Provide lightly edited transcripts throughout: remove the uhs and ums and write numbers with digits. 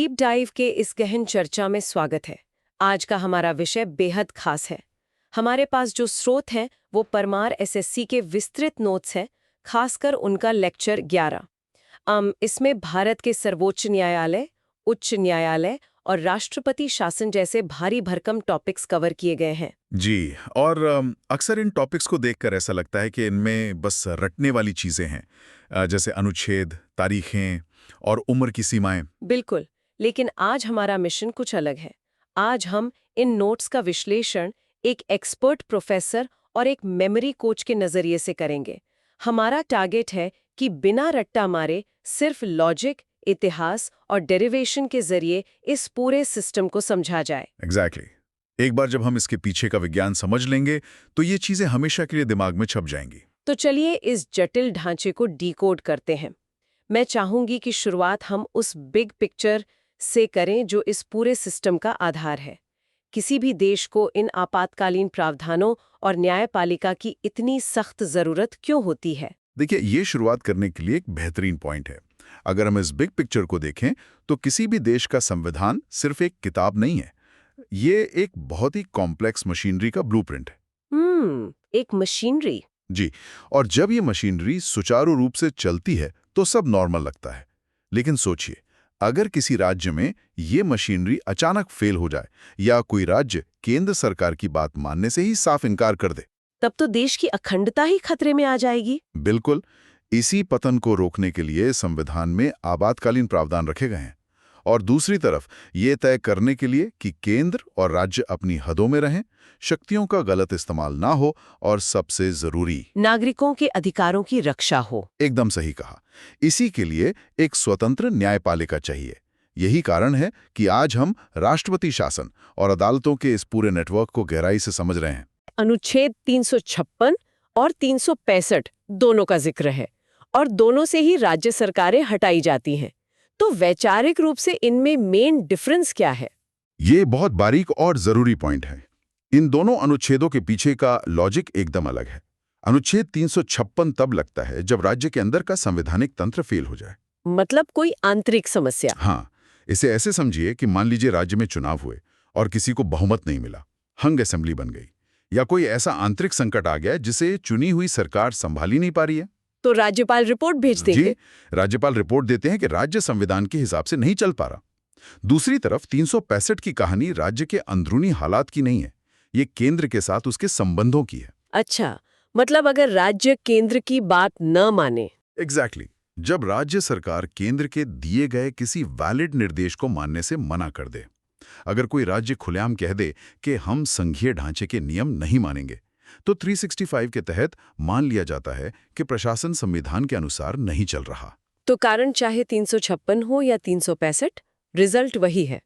Deep dive के इस गहन चर्चा में स्वागत है। आज का हमारा विषय बेहद खास है। हमारे पास जो स्रोत हैं वो परमार एसएससी के विस्तृत नोट्स हैं, खासकर उनका लेक्चर 11। इसमें भारत के सर्वोच्च न्यायालय, उच्च न्यायालय और राष्ट्रपति शासन जैसे भारी भरकम टॉपिक्स कवर किए गए हैं। जी। और अक्सर इन टॉपिक्स को देखकर ऐसा लगता है कि इनमें बस रटने वाली चीजें हैं, जैसे अनुच्छेद, तारीखें और उम्र की सीमाएं। बिल्कुल, लेकिन आज हमारा मिशन कुछ अलग है। आज हम इन नोट्स का विश्लेषण एक एक्सपर्ट प्रोफेसर और एक मेमोरी कोच के नजरिए से करेंगे। हमारा टारगेट है कि बिना रट्टा मारे सिर्फ लॉजिक, इतिहास और डेरिवेशन के जरिए इस पूरे सिस्टम को समझा जाए। एग्जैक्टली। एक बार जब हम इसके पीछे का विज्ञान समझ लेंगे तो ये चीजें हमेशा के लिए दिमाग में छप जाएंगी। तो चलिए इस जटिल ढांचे को डिकोड करते हैं। मैं चाहूंगी कि शुरुआत हम उस बिग पिक्चर से करें जो इस पूरे सिस्टम का आधार है। किसी भी देश को इन आपातकालीन प्रावधानों और न्यायपालिका की इतनी सख्त जरूरत क्यों होती है? देखिए, ये शुरुआत करने के लिए एक बेहतरीन पॉइंट है। अगर हम इस बिग पिक्चर को देखें तो किसी भी देश का संविधान सिर्फ एक किताब नहीं है। ये एक बहुत ही कॉम्प्लेक्स मशीनरी का ब्लूप्रिंट है। एक मशीनरी। जी। और जब ये मशीनरी सुचारू रूप से चलती है तो सब नॉर्मल लगता है। लेकिन सोचिए, अगर किसी राज्य में ये मशीनरी अचानक फेल हो जाए या कोई राज्य केंद्र सरकार की बात मानने से ही साफ इनकार कर दे, तब तो देश की अखंडता ही खतरे में आ जाएगी। बिल्कुल। इसी पतन को रोकने के लिए संविधान में आपातकालीन प्रावधान रखे गए हैं। और दूसरी तरफ ये तय करने के लिए कि केंद्र और राज्य अपनी हदों में रहें, शक्तियों का गलत इस्तेमाल ना हो और सबसे जरूरी, नागरिकों के अधिकारों की रक्षा हो। एकदम सही कहा। इसी के लिए एक स्वतंत्र न्यायपालिका चाहिए। यही कारण है कि आज हम राष्ट्रपति शासन और अदालतों के इस पूरे नेटवर्क को गहराई से समझ रहे हैं। अनुच्छेद 356 और 365 दोनों का जिक्र है और दोनों से ही राज्य सरकारें हटाई जाती हैं। तो वैचारिक रूप से इनमें मेन डिफरेंस क्या है? ये बहुत बारीक और जरूरी पॉइंट है। इन दोनों अनुच्छेदों के पीछे का लॉजिक एकदम अलग है। अनुच्छेद 356 तब लगता है जब राज्य के अंदर का संवैधानिक तंत्र फेल हो जाए। मतलब कोई आंतरिक समस्या। हाँ, इसे ऐसे समझिए कि मान लीजिए राज्य में चुनाव हुए और किसी को बहुमत नहीं मिला, हंग असेंबली बन गई, या कोई ऐसा आंतरिक संकट आ गया जिसे चुनी हुई सरकार संभाल ही नहीं पा रही है। तो राज्यपाल रिपोर्ट भेज देंगे। जी, राज्यपाल रिपोर्ट देते हैं कि राज्य संविधान के हिसाब से नहीं चल पा रहा। दूसरी तरफ 365 की कहानी राज्य के अंदरूनी हालात की नहीं है, ये केंद्र के साथ उसके संबंधों की है। अच्छा, मतलब अगर राज्य केंद्र की बात न माने। एग्जैक्टली। जब राज्य सरकार केंद्र के दिए गए किसी वैलिड निर्देश को मानने से मना कर दे, अगर कोई राज्य खुलेआम कह दे कि हम संघीय ढांचे के नियम नहीं मानेंगे, तो 365 के तहत मान लिया जाता है कि प्रशासन संविधान के अनुसार नहीं चल रहा। तो कारण चाहे 356 हो या 365, रिजल्ट वही है,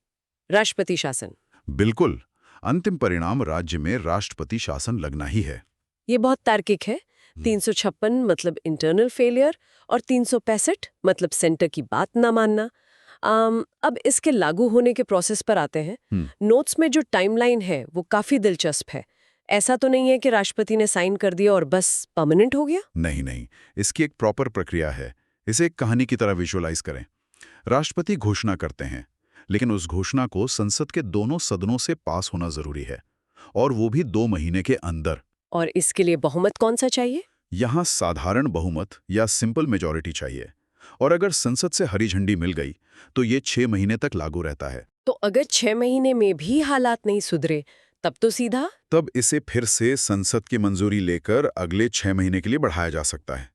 राष्ट्रपति शासन। बिल्कुल। अंतिम परिणाम राज्य में राष्ट्रपति शासन लगना ही है। ये बहुत तार्किक है। 356 मतलब इंटरनल फेलियर और 365 मतलब सेंटर की बात ना मानना। अब इसके लागू होने के प्रोसेस पर आते हैं। नोट्स में जो टाइमलाइन है वो काफी दिलचस्प है। ऐसा तो नहीं है कि राष्ट्रपति ने साइन कर दिया और बस परमानेंट हो गया। नहीं नहीं, इसकी एक प्रॉपर प्रक्रिया है। इसे एक कहानी की तरह विजुअलाइज करें। राष्ट्रपति घोषणा करते हैं, लेकिन उस घोषणा को संसद के दोनों सदनों से पास होना जरूरी है, और वो भी 2 महीने के अंदर। और इसके लिए बहुमत कौन सा चाहिए? यहाँ साधारण बहुमत या सिंपल मेजॉरिटी चाहिए, और अगर संसद से हरी झंडी मिल गई तो ये 6 महीने तक लागू रहता है। तो अगर 6 महीने में भी हालात नहीं सुधरे तब तो सीधा? तब इसे फिर से संसद की मंजूरी लेकर अगले 6 महीने के लिए बढ़ाया जा सकता है,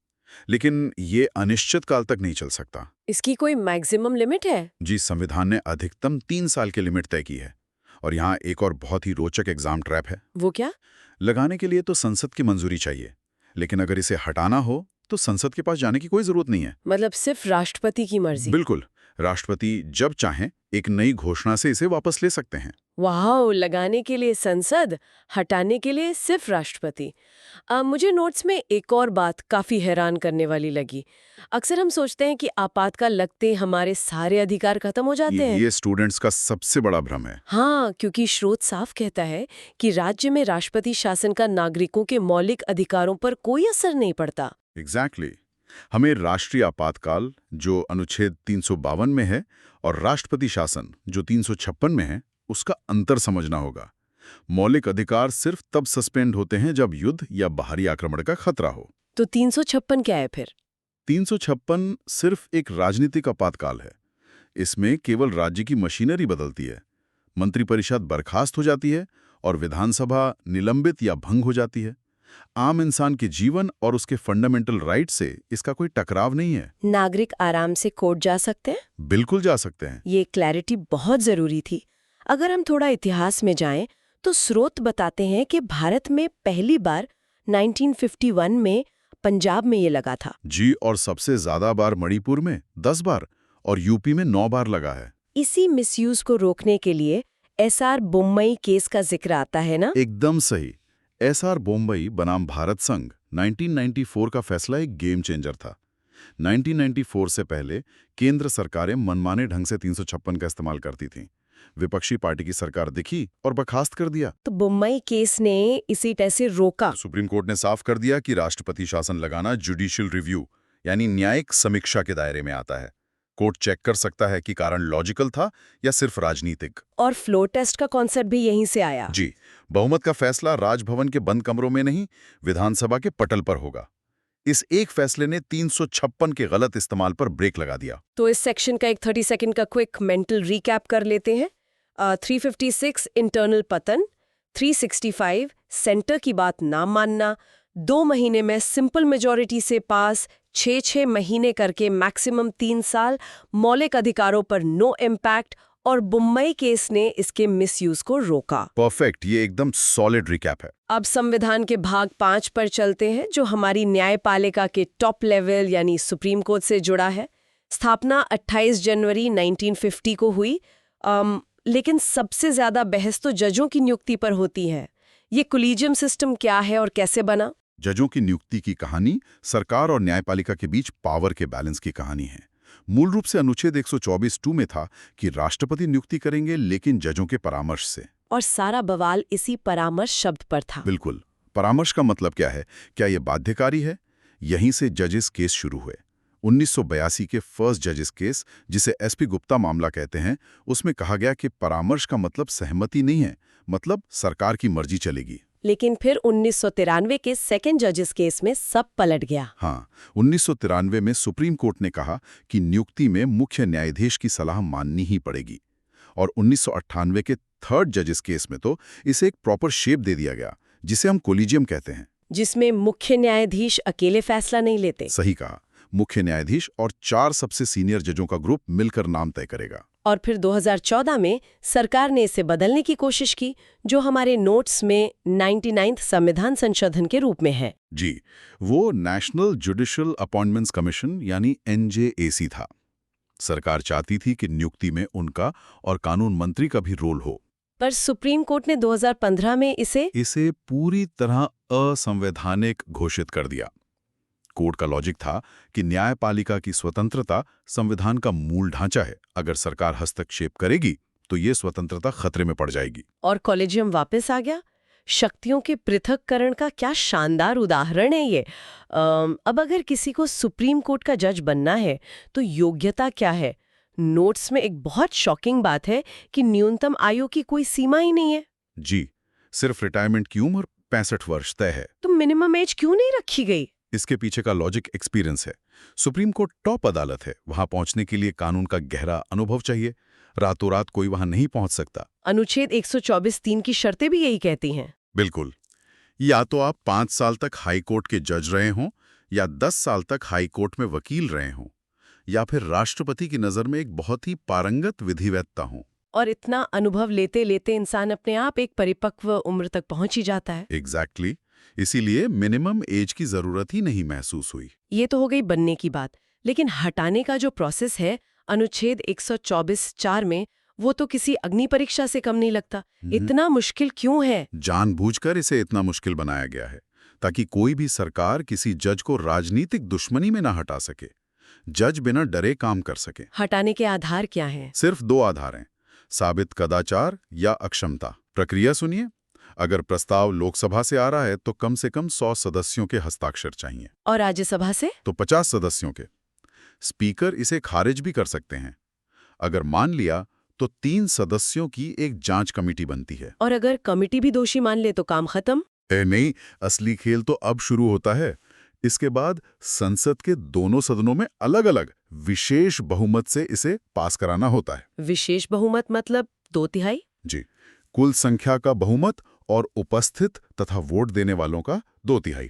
लेकिन ये अनिश्चित काल तक नहीं चल सकता। इसकी कोई मैक्सिमम लिमिट है? जी, संविधान ने अधिकतम 3 साल की लिमिट तय की है। और यहाँ एक और बहुत ही रोचक एग्जाम ट्रैप है। वो क्या? लगाने के लिए तो संसद की मंजूरी चाहिए, लेकिन अगर इसे हटाना हो तो संसद के पास जाने की कोई जरूरत नहीं है। मतलब सिर्फ राष्ट्रपति की मर्जी? बिल्कुल। राष्ट्रपति जब चाहें एक नई घोषणा से इसे वापस ले सकते हैं। वाह, लगाने के लिए संसद, हटाने के लिए सिर्फ राष्ट्रपति। मुझे नोट्स में एक और बात काफी हैरान करने वाली लगी। अक्सर हम सोचते हैं कि आपातकाल लगते हमारे सारे अधिकार खत्म हो जाते हैं। ये स्टूडेंट्स का सबसे बड़ा भ्रम है। हाँ, क्योंकि स्रोत साफ कहता है कि राज्य में राष्ट्रपति शासन का नागरिकों के मौलिक अधिकारों पर कोई असर नहीं पड़ता। एग्जैक्टली। हमें राष्ट्रीय आपातकाल जो अनुच्छेद 352 में है और राष्ट्रपति शासन जो 356 में है, उसका अंतर समझना होगा। मौलिक अधिकार सिर्फ तब सस्पेंड होते हैं जब युद्ध या बाहरी आक्रमण का खतरा हो। तो 356 क्या है फिर? 356 सिर्फ एक राजनीतिक आपातकाल है। इसमें केवल राज्य की मशीनरी बदलती है, मंत्रिपरिषद बर्खास्त हो जाती है और विधानसभा निलंबित या भंग हो जाती है। आम इंसान के जीवन और उसके फंडामेंटल राइट से इसका कोई टकराव नहीं है। नागरिक आराम से कोर्ट जा सकते हैं? बिल्कुल जा सकते हैं। ये क्लैरिटी बहुत जरूरी थी। अगर हम थोड़ा इतिहास में जाएं, तो स्रोत बताते हैं कि भारत में पहली बार 1951 में पंजाब में ये लगा था। जी, और सबसे ज्यादा बार मणिपुर में 10 बार और यूपी में 9 बार लगा है। इसी मिसयूज को रोकने के लिए एसआर बोम्मई केस का जिक्र आता है ना? एकदम सही। एसआर बोम्बई बनाम भारत संघ 1994 का फैसला एक गेम चेंजर था। 1994 से पहले केंद्र सरकारें मनमाने ढंग से 356 का इस्तेमाल करती थीं। विपक्षी पार्टी की सरकार दिखी और बर्खास्त कर दिया। तो बोम्मई केस ने इसी तरह से रोका। सुप्रीम कोर्ट ने साफ कर दिया कि राष्ट्रपति शासन लगाना जुडिशियल रिव्यू यानी न्यायिक समीक्षा के दायरे में आता है। कोर्ट चेक कर सकता है कि कारण लॉजिकल था या सिर्फ राजनीतिक। और फ्लो टेस्ट का कॉन्सेप्ट भी यहीं से आया। जी, बहुमत का फैसला राजभवन के बंद कमरों में नहीं, विधानसभा के पटल पर होगा। इस एक फैसले ने 356 के गलत इस्तेमाल पर ब्रेक लगा दिया। तो इस सेक्शन का एक 30 सेकंड का क्विक मेंटल रिकैप कर लेते हैं। 356 इंटरनल पतन, 365 सेंटर की बात ना मानना, 2 महीने में सिंपल मेजॉरिटी से पास, 6 महीने करके मैक्सिमम 3 साल, मौलिक अधिकारों पर नो इम्पैक्ट, और बोम्मई केस ने इसके मिसयूज को रोका। परफेक्ट, ये एकदम सॉलिड रिकैप है। अब संविधान के भाग 5 पर चलते हैं, जो हमारी न्यायपालिका के टॉप लेवल यानी सुप्रीम कोर्ट से जुड़ा है। स्थापना 28 जनवरी 1950 को हुई, लेकिन सबसे ज्यादा बहस तो जजों की नियुक्ति पर होती है। ये कोलिजियम सिस्टम क्या है और कैसे बना? जजों की नियुक्ति की कहानी सरकार और न्यायपालिका के बीच पावर के बैलेंस की कहानी है। मूल रूप से अनुच्छेद 124(2) में था कि राष्ट्रपति नियुक्ति करेंगे, लेकिन जजों के परामर्श से। और सारा बवाल इसी परामर्श शब्द पर था। बिल्कुल। परामर्श का मतलब क्या है? क्या यह बाध्यकारी है? यहीं से जजेस केस शुरू हुए। 1982 के फर्स्ट जजेस केस, जिसे एसपी गुप्ता मामला कहते हैं, उसमें कहा गया कि परामर्श का मतलब सहमति नहीं है, मतलब सरकार की मर्जी चलेगी। लेकिन फिर 1993 के सेकंड जजेस केस में सब पलट गया। हाँ, 1993 में सुप्रीम कोर्ट ने कहा कि नियुक्ति में मुख्य न्यायाधीश की सलाह माननी ही पड़ेगी। और 1998 के थर्ड जजेस केस में तो इसे एक प्रॉपर शेप दे दिया गया, जिसे हम कोलिजियम कहते हैं। जिसमें मुख्य न्यायाधीश अकेले फैसला नहीं लेते। सही कहा। मुख्य न्यायाधीश और 4 सबसे सीनियर जजों का ग्रुप मिलकर नाम तय करेगा। और फिर 2014 में सरकार ने इसे बदलने की कोशिश की, जो हमारे नोट्स में 99th संविधान संशोधन के रूप में है। जी, वो नेशनल जुडिशियल अपॉइंटमेंट्स कमीशन यानी NJAC था। सरकार चाहती थी कि नियुक्ति में उनका और कानून मंत्री का भी रोल हो। पर सुप्रीम कोर्ट ने 2015 में इसे पूरी तरह असंवैधानिक घोषित कर दिया। कोर्ट का लॉजिक था कि न्यायपालिका की स्वतंत्रता संविधान का मूल ढांचा है। अगर सरकार हस्तक्षेप करेगी तो ये स्वतंत्रता खतरे में पड़ जाएगी। और कॉलेजियम वापस आ गया। शक्तियों के पृथक्करण का क्या शानदार उदाहरण है ये। अब अगर किसी को सुप्रीम कोर्ट का जज बनना है तो योग्यता क्या है? नोट्स में एक बहुत शॉकिंग बात है कि न्यूनतम आयु की कोई सीमा ही नहीं है। जी, सिर्फ रिटायरमेंट की उम्र 65 वर्ष तय है। तो मिनिमम एज क्यों नहीं रखी गई? इसके पीछे का लॉजिक एक्सपीरियंस है। सुप्रीम कोर्ट टॉप अदालत है, वहां पहुंचने के लिए कानून का गहरा अनुभव चाहिए। रातों रात कोई वहां नहीं पहुंच सकता। अनुच्छेद 124(3) की शर्तें भी यही कहती हैं। बिल्कुल। या तो आप 5 साल तक हाई कोर्ट के जज रहे हों, या 10 साल तक हाई कोर्ट में वकील रहे हों, या फिर राष्ट्रपति की नजर में एक बहुत ही पारंगत विधिवेत्ता हों। और इतना अनुभव लेते लेते इंसान अपने आप एक परिपक्व उम्र तक पहुंच ही जाता है। एग्जैक्टली। इसीलिए मिनिमम एज की जरूरत ही नहीं महसूस हुई। ये तो हो गई बनने की बात, लेकिन हटाने का जो प्रोसेस है अनुच्छेद 124(4) में, वो तो किसी अग्नि परीक्षा से कम नहीं लगता। इतना मुश्किल क्यों है? जानबूझकर इसे इतना मुश्किल बनाया गया है ताकि कोई भी सरकार किसी जज को राजनीतिक दुश्मनी में ना हटा सके। जज बिना डरे काम कर सके। हटाने के आधार क्या हैं? सिर्फ 2 आधार हैं, साबित कदाचार या अक्षमता। प्रक्रिया सुनिए। अगर प्रस्ताव लोकसभा से आ रहा है तो कम से कम 100 सदस्यों के हस्ताक्षर चाहिए, और राज्यसभा से? तो 50 सदस्यों के। स्पीकर इसे खारिज भी कर सकते हैं। अगर मान लिया तो 3 सदस्यों की एक जांच कमेटी बनती है। और अगर कमिटी भी दोषी मान ले तो काम खत्म? नहीं, असली खेल तो अब शुरू होता है। इसके बाद संसद के दोनों सदनों में अलग-अलग विशेष बहुमत से इसे पास कराना होता है। विशेष बहुमत मतलब 2/3? जी, कुल संख्या का बहुमत और उपस्थित तथा वोट देने वालों का 2/3,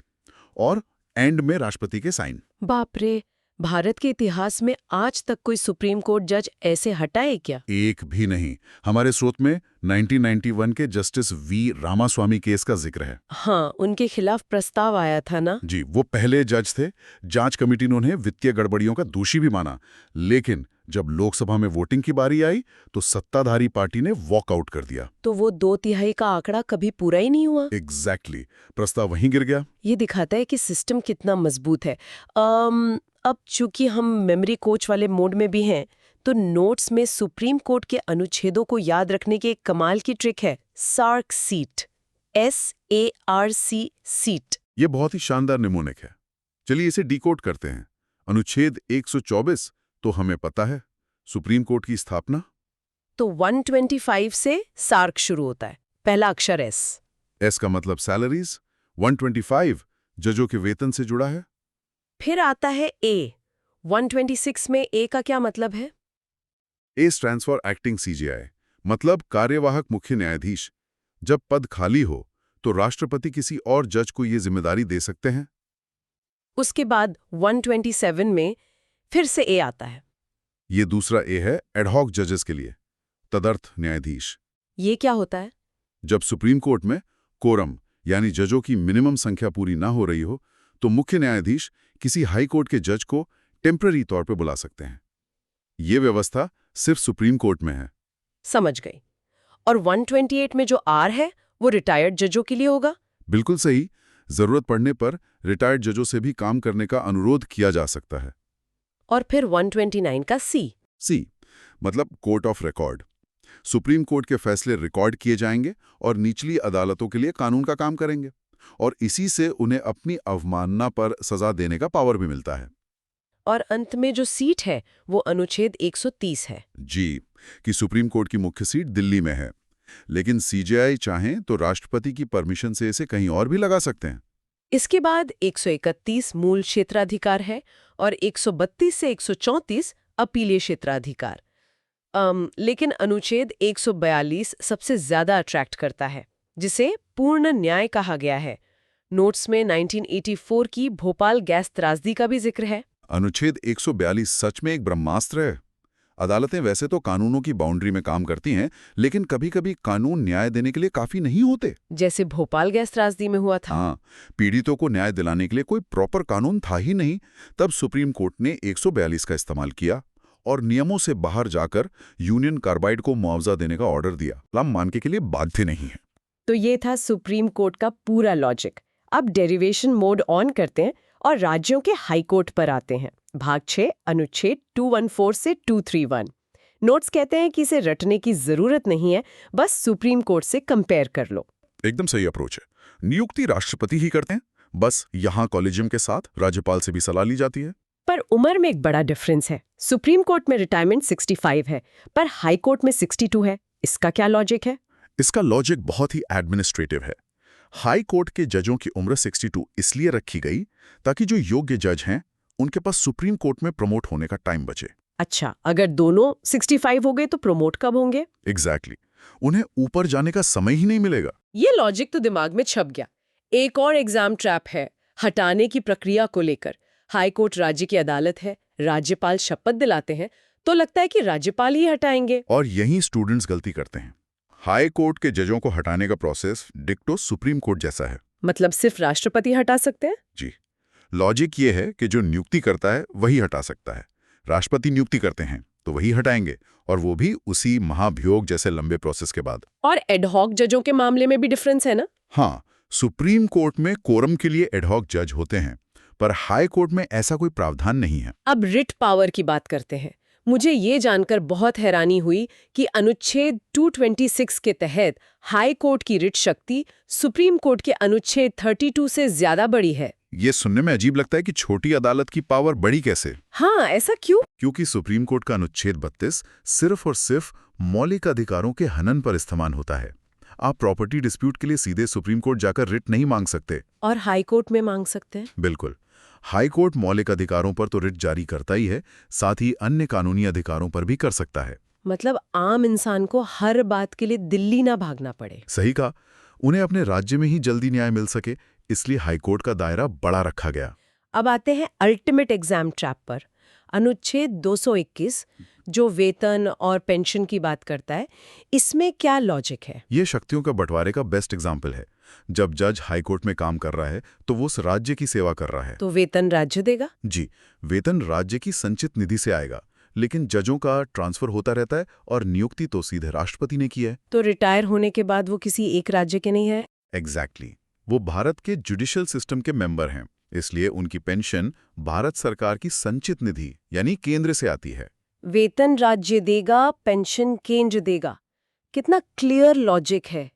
और एंड में राष्ट्रपति के साइन। बाप रे, भारत के इतिहास में आज तक कोई सुप्रीम कोर्ट जज ऐसे हटा है क्या? एक भी नहीं। हमारे स्रोत में 1991 के जस्टिस वी रामास्वामी केस का जिक्र है। हाँ, उनके खिलाफ प्रस्ताव आया था ना? जी, वो पहले जज थे। जांच कमेटी ने उन्हें वित्तीय गड़बड़ियों का दोषी भी माना, लेकिन जब लोकसभा में वोटिंग की बारी आई तो सत्ताधारी पार्टी ने वॉकआउट कर दिया। तो वो 2/3 का आंकड़ा कभी पूरा ही नहीं हुआ? एग्जैक्टली, प्रस्ताव वहीं गिर गया। ये दिखाता है कि सिस्टम कितना मजबूत है। अब चूंकि हम मेमोरी कोच वाले मोड में भी हैं, तो नोट्स में सुप्रीम कोर्ट के अनुच्छेदों को याद रखने की एक कमाल की ट्रिक है, सार्क सीट। SARC seat. ये बहुत ही शानदार निमोनिक है। चलिए इसे डिकोड करते हैं। अनुच्छेद 124 तो हमें पता है, सुप्रीम कोर्ट की स्थापना। तो 125 से सार्क शुरू होता है, पहला अक्षर S। एस का मतलब सैलरीज। 125 जजों के वेतन से जुड़ा है। फिर आता है A। 126 में A का क्या मतलब है? ए स्टैंड्स फॉर एक्टिंग CJI, मतलब कार्यवाहक मुख्य न्यायाधीश। जब पद खाली हो तो राष्ट्रपति किसी और जज को ये जिम्मेदारी दे सकते हैं। उसके बाद 127 में फिर से A आता है। ये दूसरा ए है एडहॉक जजेस के लिए, तदर्थ न्यायाधीश। ये क्या होता है? जब सुप्रीम कोर्ट में कोरम यानी जजों की मिनिमम संख्या पूरी ना हो रही हो तो मुख्य न्यायाधीश किसी हाई कोर्ट के जज को टेम्पररी तौर पर बुला सकते हैं। ये व्यवस्था सिर्फ सुप्रीम कोर्ट में है। समझ गई। और 128 में जो R है वो रिटायर्ड जजों के लिए होगा? बिल्कुल सही। जरूरत पड़ने पर रिटायर्ड जजों से भी काम करने का अनुरोध किया जा सकता है। और फिर 129 का C। सी मतलब court of record. Supreme court के फैसले रिकॉर्ड किए जाएंगे और निचली अदालतों के लिए कानून का काम करेंगे, और इसी से उन्हें अपनी अवमानना पर सजा देने का पावर भी मिलता है। और अंत में जो सीट है वो अनुच्छेद 130 है। जी, कि सुप्रीम कोर्ट की मुख्य सीट दिल्ली में है, लेकिन CJI चाहें तो राष्ट्रपति की परमिशन से इसे कहीं और भी लगा सकते हैं। इसके बाद 131 मूल क्षेत्राधिकार है और 132 से 134 अपीलीय क्षेत्राधिकार। लेकिन अनुच्छेद 142 सबसे ज्यादा अट्रैक्ट करता है, जिसे पूर्ण न्याय कहा गया है। नोट्स में 1984 की भोपाल गैस त्रासदी का भी जिक्र है। अनुच्छेद 142 सच में एक ब्रह्मास्त्र है। अदालतें वैसे तो कानूनों की बाउंड्री में काम करती हैं, लेकिन कभी-कभी कानून न्याय देने के लिए काफी नहीं होते। जैसे भोपाल गैस त्रासदी में हुआ था। हाँ, पीड़ितों को न्याय दिलाने के लिए कोई प्रॉपर कानून था ही नहीं। तब सुप्रीम कोर्ट ने 142 का इस्तेमाल किया और नियमों से बाहर जाकर यूनियन कार्बाइड को मुआवजा देने का ऑर्डर दिया। लाम मानके के लिए बाध्य नहीं है। तो ये था सुप्रीम कोर्ट का पूरा लॉजिक। अब डेरिवेशन मोड ऑन करते हैं और राज्यों के हाई कोर्ट पर आते हैं। भाग 6 अनुच्छेद 214 से 231। नोट्स कहते हैं कि इसे रटने की जरूरत नहीं है, बस सुप्रीम कोर्ट से कंपेयर कर लो। एकदम सही अप्रोच है। नियुक्ति राष्ट्रपति ही करते हैं, बस यहाँ कॉलेजियम के साथ राज्यपाल से भी सलाह ली जाती है। पर उम्र में एक बड़ा डिफरेंस है। सुप्रीम कोर्ट में रिटायरमेंट 65 है, पर हाई कोर्ट में 62 है। इसका क्या लॉजिक है? इसका लॉजिक बहुत ही एडमिनिस्ट्रेटिव है। हाई कोर्ट के जजों की उम्र 62 इसलिए रखी गई ताकि जो योग्य जज हैं उनके पास सुप्रीम कोर्ट में प्रमोट होने का टाइम बचे। अच्छा, अगर दोनों 65 हो गए तो प्रमोट कब होंगे? एग्जैक्टली, उन्हें ऊपर जाने का समय ही नहीं मिलेगा। ये लॉजिक तो दिमाग में छप गया। एक और एग्जाम ट्रैप है हटाने की प्रक्रिया को लेकर। हाई कोर्ट राज्य की अदालत है, राज्यपाल शपथ दिलाते हैं तो लगता है कि राज्यपाल ही हटाएंगे। और यही स्टूडेंट्स गलती करते हैं। हाई कोर्ट के जजों को हटाने का प्रोसेस डिक्टो सुप्रीम कोर्ट जैसा है। मतलब सिर्फ राष्ट्रपति हटा सकते हैं? जी, लॉजिक ये है कि जो नियुक्ति करता है वही हटा सकता है। राष्ट्रपति नियुक्ति करते हैं तो वही हटाएंगे, और वो भी उसी महाभियोग जैसे लंबे प्रोसेस के बाद। और एडहॉक जजों के मामले में भी डिफरेंस है ना? हाँ, सुप्रीम कोर्ट में कोरम के लिए एडहॉक जज होते हैं, पर हाई कोर्ट में ऐसा कोई प्रावधान नहीं है। अब रिट पावर की बात करते हैं। मुझे ये जानकर बहुत हैरानी हुई कि अनुच्छेद 226 के तहत हाई कोर्ट की रिट शक्ति सुप्रीम कोर्ट के अनुच्छेद 32 से ज्यादा बड़ी है। ये सुनने में अजीब लगता है कि छोटी अदालत की पावर बड़ी कैसे? हाँ, ऐसा क्यों? क्योंकि सुप्रीम कोर्ट का अनुच्छेद 32 सिर्फ और सिर्फ मौलिक अधिकारों के हनन पर इस्तेमाल होता है। आप प्रॉपर्टी डिस्प्यूट के लिए सीधे सुप्रीम कोर्ट जाकर रिट नहीं मांग सकते। और हाई कोर्ट में मांग सकते हैं? बिल्कुल। हाई कोर्ट मौलिक अधिकारों पर तो रिट जारी करता ही है, साथ ही अन्य कानूनी अधिकारों पर भी कर सकता है। मतलब आम इंसान को हर बात के लिए दिल्ली ना भागना पड़े। सही कहा। उन्हें अपने राज्य में ही जल्दी न्याय मिल सके, इसलिए हाईकोर्ट का दायरा बड़ा रखा गया। अब आते हैं अल्टीमेट एग्जाम ट्रैप पर। अनुच्छेद 221 जो वेतन और पेंशन की बात करता है, इसमें क्या लॉजिक है? ये शक्तियों का बंटवारे का बेस्ट एग्जाम्पल है। जब जज हाईकोर्ट में काम कर रहा है तो वो उस राज्य की सेवा कर रहा है। तो वेतन राज्य देगा? जी, वेतन राज्य की संचित निधि से आएगा, लेकिन जजों का ट्रांसफर होता रहता है और नियुक्ति तो सीधे राष्ट्रपति ने की है। तो रिटायर होने के बाद वो किसी एक राज्य के नहीं है? एग्जैक्टली। वो भारत के जुडिशियल सिस्टम के मेंबर हैं, इसलिए उनकी पेंशन भारत सरकार की संचित निधि यानी केंद्र से आती है। वेतन राज्य देगा, पेंशन केंद्र देगा। कितना क्लियर लॉजिक है।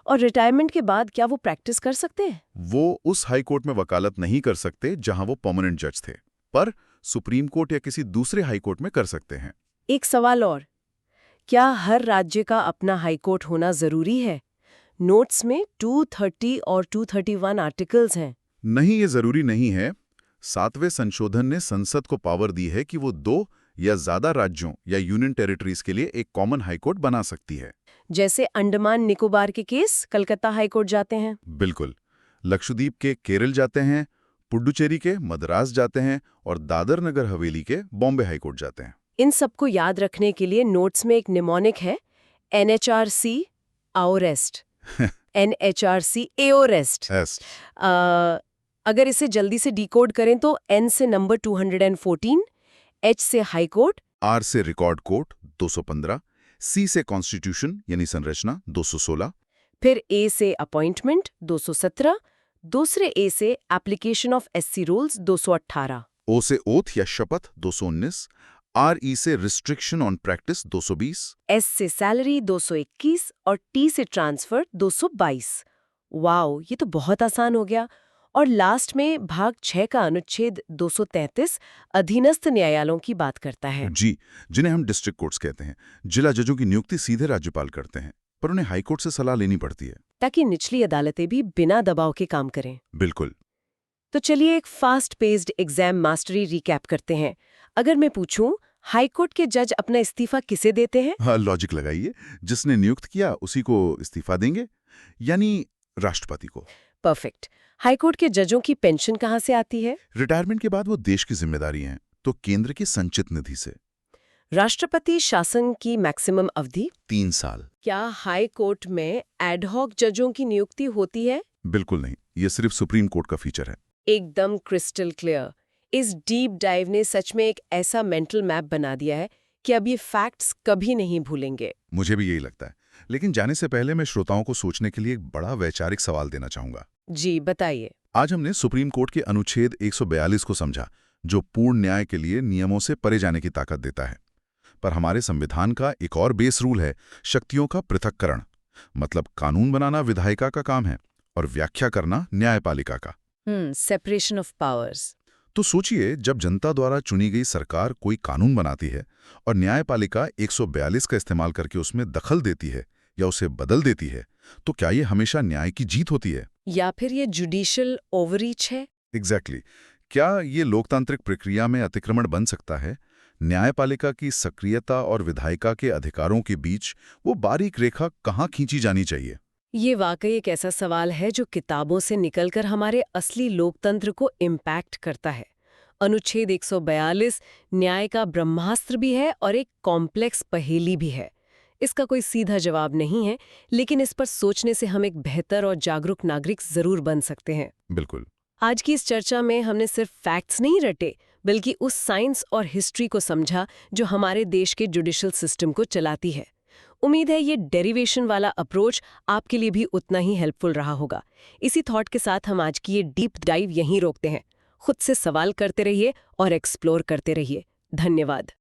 और रिटायरमेंट के बाद क्या वो प्रैक्टिस कर सकते हैं? वो उस हाई कोर्ट में वकालत नहीं कर सकते जहां वो परमानेंट जज थे, पर सुप्रीम कोर्ट या किसी दूसरे हाई कोर्ट में कर सकते हैं। एक सवाल और, क्या हर राज्य का अपना हाई कोर्ट होना जरूरी है? नोट्स में 230 और 231 आर्टिकल्स हैं। नहीं, ये जरूरी नहीं है। 7वें संशोधन ने संसद को पावर दी है कि वो 2 या ज्यादा राज्यों या यूनियन टेरिटरीज के लिए एक कॉमन हाईकोर्ट बना सकती है। जैसे अंडमान निकोबार के केस कलकत्ता हाईकोर्ट जाते हैं। बिल्कुल। लक्षद्वीप के केरल जाते हैं, पुडुचेरी के मद्रास जाते हैं और दादर नगर हवेली के बॉम्बे हाईकोर्ट जाते हैं। इन सबको याद रखने के लिए नोट्स में एक निमोनिक है, NHRC AOREST। NHRC AOREST। अगर इसे जल्दी से डिकोड करें तो N से नंबर 214, H से हाई कोर्ट, R से रिकॉर्ड कोर्ट 215, C से कॉन्स्टिट्यूशन यानी संरचना 216, फिर A से अपॉइंटमेंट 217, दूसरे A से application of SC rules 218, O से ओथ या शपथ 219, RE से रिस्ट्रिक्शन ऑन प्रैक्टिस 220, S से सैलरी 221 और T से ट्रांसफर 222। वाओ, ये तो बहुत आसान हो गया। और लास्ट में भाग 6 का अनुच्छेद 233 अधीनस्थ न्यायालयों की बात करता है। जी, जिन्हें हम डिस्ट्रिक्ट कोर्ट्स कहते हैं। जिला जजों की नियुक्ति सीधे राज्यपाल करते हैं, पर उन्हें हाईकोर्ट से सलाह लेनी पड़ती है, ताकि निचली अदालतें भी बिना दबाव के काम करें। बिल्कुल। तो चलिए एक fast paced exam mastery recap करते हैं। अगर मैं पूछूं, हाईकोर्ट के जज अपना इस्तीफा किसे देते हैं? हाँ, लॉजिक लगाइए। जिसने नियुक्त किया उसी को इस्तीफा देंगे, यानी राष्ट्रपति को। परफेक्ट। हाईकोर्ट के जजों की पेंशन कहाँ से आती है? रिटायरमेंट के बाद वो देश की जिम्मेदारी है, तो केंद्र की संचित निधि से। राष्ट्रपति शासन की मैक्सिमम अवधि 3 साल। क्या हाई कोर्ट में एडहॉक जजों की नियुक्ति होती है? बिल्कुल नहीं, ये सिर्फ सुप्रीम कोर्ट का फीचर है। एकदम क्रिस्टल क्लियर। इस डीप डाइव ने सच में एक ऐसा मेंटल मैप बना दिया है कि अब ये फैक्ट्स कभी नहीं भूलेंगे। मुझे भी यही लगता है। लेकिन जाने से पहले मैं श्रोताओं को सोचने के लिए एक बड़ा वैचारिक सवाल देना चाहूंगा। जी, बताइए। आज हमने सुप्रीम कोर्ट के अनुच्छेद 142 को समझा, जो पूर्ण न्याय के लिए नियमों से परे जाने की ताकत देता है। पर हमारे संविधान का एक और बेस रूल है, शक्तियों का पृथक्करण। मतलब कानून बनाना विधायिका का काम है और व्याख्या करना न्यायपालिका का। Separation of powers. तो सोचिए, जब जनता द्वारा चुनी गई सरकार कोई कानून बनाती है और न्यायपालिका 142 का इस्तेमाल करके उसमें दखल देती है या उसे बदल देती है, तो क्या ये हमेशा न्याय की जीत होती है? या फिर ये जुडिशियल ओवररीच है? एग्जैक्टली। क्या ये लोकतांत्रिक प्रक्रिया में अतिक्रमण बन सकता है? न्यायपालिका की सक्रियता और विधायिका के अधिकारों के बीच वो बारीक रेखा कहाँ खींची जानी चाहिए? ये वाकई एक ऐसा सवाल है जो किताबों से निकलकर हमारे असली लोकतंत्र को इम्पैक्ट करता है। अनुच्छेद 142 न्याय का ब्रह्मास्त्र भी है और एक कॉम्प्लेक्स पहेली भी है। इसका कोई सीधा जवाब नहीं है, लेकिन इस पर सोचने से हम एक बेहतर और जागरूक नागरिक जरूर बन सकते हैं। बिल्कुल। आज की इस चर्चा में हमने सिर्फ फैक्ट्स नहीं रटे, बल्कि उस साइंस और हिस्ट्री को समझा जो हमारे देश के जुडिशियल सिस्टम को चलाती है। उम्मीद है ये डेरिवेशन वाला अप्रोच आपके लिए भी उतना ही हेल्पफुल रहा होगा। इसी थॉट के साथ हम आज की ये डीप डाइव यहीं रोकते हैं। खुद से सवाल करते रहिए और एक्सप्लोर करते रहिए। धन्यवाद।